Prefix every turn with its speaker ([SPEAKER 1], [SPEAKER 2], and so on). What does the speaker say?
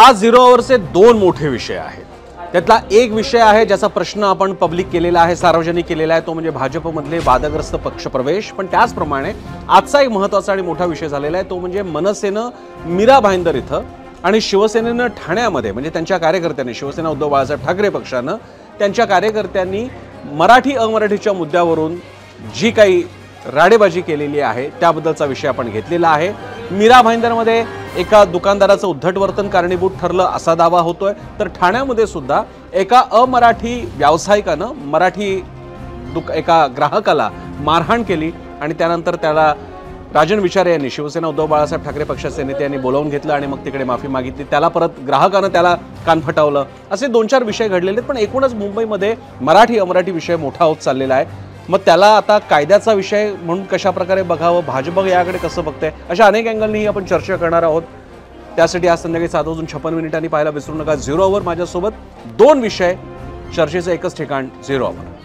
[SPEAKER 1] आज झिरो अवरचे दोन मोठे विषय आहेत। त्यातला एक विषय आहे ज्याचा प्रश्न आपण पब्लिक केलेला आहे, सार्वजनिक केलेला आहे, तो म्हणजे भाजपमधले वादग्रस्त पक्षप्रवेश। पण त्याचप्रमाणे आजचा एक महत्त्वाचा आणि मोठा विषय झालेला आहे तो म्हणजे मनसेनं मीरा भाईंदर इथं आणि शिवसेनेनं ठाण्यामध्ये म्हणजे त्यांच्या कार्यकर्त्यांनी, शिवसेना उद्धव बाळासाहेब ठाकरे पक्षानं त्यांच्या कार्यकर्त्यांनी मराठी अमराठीच्या मुद्द्यावरून जी काही राडेबाजी केलेली आहे त्याबद्दलचा विषय आपण घेतलेला आहे। मीरा भाईंदरमध्ये एका दुकानदाराचं उद्धट वर्तन कारणीभूत ठरलं असा दावा होतोय, तर ठाण्यामध्ये सुद्धा एका अमराठी व्यावसायिकानं मराठी एका ग्राहकाला मारहाण केली आणि त्यानंतर त्याला राजन विचारे यांनी, शिवसेना उद्धव बाळासाहेब ठाकरे पक्षाचे नेते यांनी बोलावून घेतलं आणि मग तिकडे माफी मागितली। त्याला परत ग्राहकानं त्याला कान फटावलं। असे दोन चार विषय घडलेले आहेत, पण एकूणच मुंबईमध्ये मराठी अमराठी विषय मोठा होत चाललेला आहे। मग त्याला आता कायद्याचा विषय म्हणून कशा प्रकारे बघावं, भाजप याकडे कसं बघते, अशा अनेक अँगलनी आपण चर्चा करणार आहोत। त्यासाठी आज संध्याकाळी 7:56 पाहायला विसरू नका झिरो अवर। माझ्यासोबत दोन विषय, चर्चेचं एकच ठिकाण, झिरो अवर।